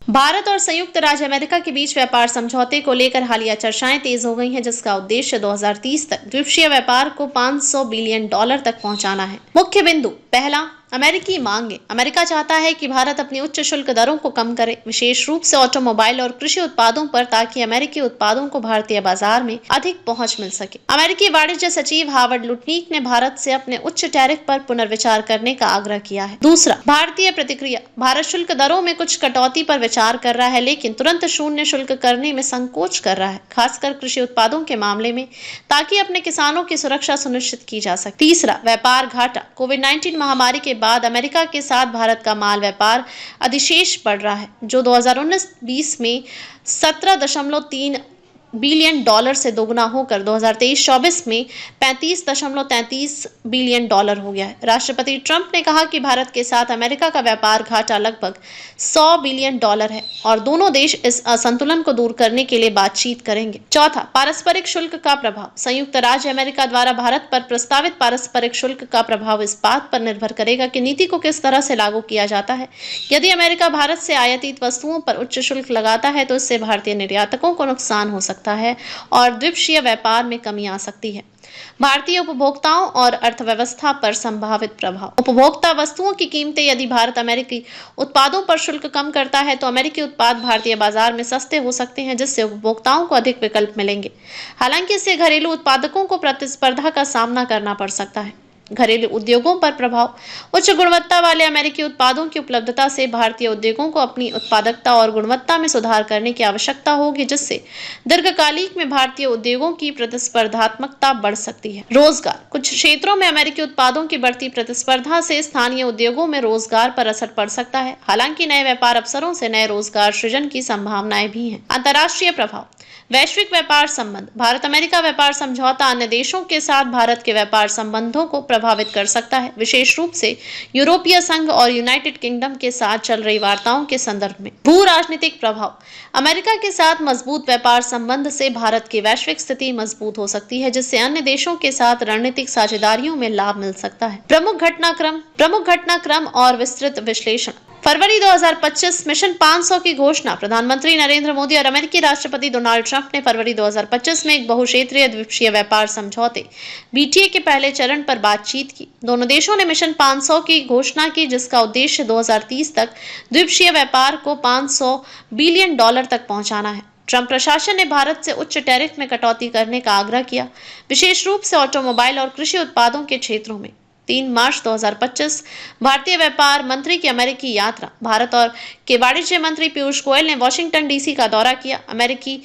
भारत और संयुक्त राज्य अमेरिका के बीच व्यापार समझौते को लेकर हालिया चर्चाएं तेज हो गई हैं, जिसका उद्देश्य 2030 तक द्विपक्षीय व्यापार को $500 बिलियन तक पहुंचाना है। मुख्य बिंदु: पहला, अमेरिकी मांगे। अमेरिका चाहता है कि भारत अपनी उच्च शुल्क दरों को कम करे, विशेष रूप से ऑटोमोबाइल और कृषि उत्पादों पर, ताकि अमेरिकी उत्पादों को भारतीय बाजार में अधिक पहुंच मिल सके। अमेरिकी वाणिज्य सचिव हावर्ड लुटनिक ने भारत से अपने उच्च टैरिफ पर पुनर्विचार करने का आग्रह किया है। दूसरा, भारतीय प्रतिक्रिया। भारत शुल्क दरों में कुछ कटौती पर विचार कर रहा है, लेकिन तुरंत शून्य शुल्क करने में संकोच कर रहा है, खासकर कृषि उत्पादों के मामले में, ताकि अपने किसानों की सुरक्षा सुनिश्चित की जा सके। तीसरा, व्यापार घाटा। कोविड-19 महामारी के बाद अमेरिका के साथ भारत का माल व्यापार अधिशेष बढ़ रहा है, जो 2019-20 में $17.3 बिलियन से दोगुना होकर 2023-24 में $35.33 बिलियन हो गया है। राष्ट्रपति ट्रंप ने कहा कि भारत के साथ अमेरिका का व्यापार घाटा लगभग $100 बिलियन है और दोनों देश इस असंतुलन को दूर करने के लिए बातचीत करेंगे। चौथा, पारस्परिक शुल्क का प्रभाव। संयुक्त राज्य अमेरिका द्वारा भारत पर प्रस्तावित पारस्परिक शुल्क का प्रभाव इस बात पर निर्भर करेगा कि नीति को किस तरह से लागू किया जाता है। यदि अमेरिका भारत से आयातित वस्तुओं पर उच्च शुल्क लगाता है तो इससे भारतीय निर्यातकों को नुकसान हो सकता है और द्विपक्षीय व्यापार में कमी आ सकती है। भारतीय उपभोक्ताओं और अर्थव्यवस्था पर संभावित प्रभाव। उपभोक्ता वस्तुओं की कीमतें। यदि भारत अमेरिकी उत्पादों पर शुल्क कम करता है तो अमेरिकी उत्पाद भारतीय बाजार में सस्ते हो सकते हैं, जिससे उपभोक्ताओं को अधिक विकल्प मिलेंगे। हालांकि इससे घरेलू उत्पादकों को प्रतिस्पर्धा का सामना करना पड़ सकता है। घरेलू उद्योगों पर प्रभाव। उच्च गुणवत्ता वाले अमेरिकी उत्पादों की उपलब्धता से भारतीय उद्योगों को अपनी उत्पादकता और गुणवत्ता में सुधार करने की आवश्यकता होगी, जिससे दीर्घकालिक में भारतीय उद्योगों की प्रतिस्पर्धात्मकता बढ़ सकती है। रोजगार। कुछ क्षेत्रों में अमेरिकी उत्पादों की बढ़ती प्रतिस्पर्धा से स्थानीय उद्योगों में रोजगार पर असर पड़ सकता है। हालांकि नए व्यापार अवसरों से नए रोजगार सृजन की संभावनाएं भी हैं। अंतर्राष्ट्रीय प्रभाव। वैश्विक व्यापार संबंध। भारत अमेरिका व्यापार समझौता अन्य देशों के साथ भारत के व्यापार संबंधों को प्रभावित कर सकता है, विशेष रूप से यूरोपीय संघ और यूनाइटेड किंगडम के साथ चल रही वार्ताओं के संदर्भ में। भू राजनीतिक प्रभाव। अमेरिका के साथ मजबूत व्यापार संबंध से भारत की वैश्विक स्थिति मजबूत हो सकती है, जिससे अन्य देशों के साथ रणनीतिक साझेदारियों में लाभ मिल सकता है। प्रमुख घटनाक्रम और विस्तृत विश्लेषण। फरवरी 2025 मिशन 500 की घोषणा। प्रधानमंत्री नरेंद्र मोदी और अमेरिकी राष्ट्रपति डोनाल्ड ट्रंप ने फरवरी 2025 में एक बहुक्षेत्रीय द्विपक्षीय व्यापार समझौते BTA के पहले चरण पर बातचीत की। दोनों देशों ने मिशन 500 की घोषणा की, जिसका उद्देश्य 2030 तक द्विपक्षीय व्यापार को $500 बिलियन तक पहुंचाना है। ट्रंप प्रशासन ने भारत से उच्च टैरिफ में कटौती करने का आग्रह किया, विशेष रूप से ऑटोमोबाइल और कृषि उत्पादों के क्षेत्रों में। 3 मार्च 2025 भारतीय व्यापार मंत्री की अमेरिकी यात्रा। भारत और के वाणिज्य मंत्री पीयूष गोयल ने वॉशिंगटन DC का दौरा किया। अमेरिकी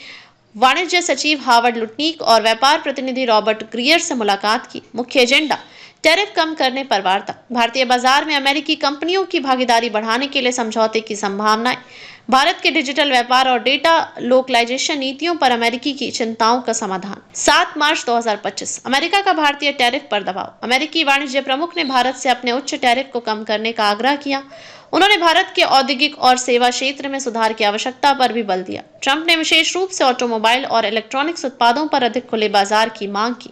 वाणिज्य सचिव हावर्ड लुटनिक और व्यापार प्रतिनिधि रॉबर्ट ग्रीयर से मुलाकात की। मुख्य एजेंडा: टैरिफ कम करने पर वार्ता। भारतीय बाजार में अमेरिकी कंपनियों की भागीदारी बढ़ाने के लिए समझौते की संभावनाएं। भारत के डिजिटल व्यापार और डेटा लोकलाइजेशन नीतियों पर अमेरिकी की चिंताओं का समाधान। 7 मार्च 2025 अमेरिका का भारतीय टैरिफ पर दबाव। अमेरिकी वाणिज्य प्रमुख ने भारत से अपने उच्च टैरिफ को कम करने का आग्रह किया। उन्होंने भारत के औद्योगिक और सेवा क्षेत्र में सुधार की आवश्यकता पर भी बल दिया। ट्रंप ने विशेष रूप से ऑटोमोबाइल और इलेक्ट्रॉनिक्स उत्पादों पर अधिक खुले बाजार की मांग की।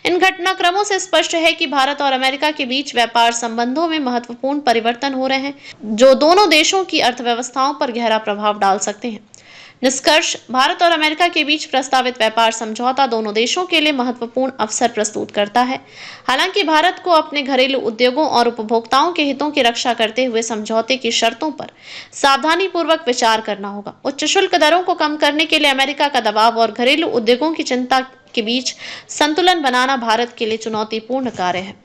इन घटनाक्रमों से स्पष्ट है कि भारत और अमेरिका के बीच व्यापार संबंधों में महत्वपूर्ण परिवर्तन हो रहे हैं, जो दोनों देशों की अर्थव्यवस्थाओं पर गहरा प्रभाव डाल सकते हैं। निष्कर्ष: भारत और अमेरिका के बीच प्रस्तावित व्यापार समझौता दोनों देशों के लिए महत्वपूर्ण अवसर प्रस्तुत करता है। हालांकि भारत को अपने घरेलू उद्योगों और उपभोक्ताओं के हितों की रक्षा करते हुए समझौते की शर्तों पर सावधानीपूर्वक विचार करना होगा। उच्च शुल्क दरों को कम करने के लिए अमेरिका का दबाव और घरेलू उद्योगों की चिंता के बीच संतुलन बनाना भारत के लिए चुनौतीपूर्ण कार्य है।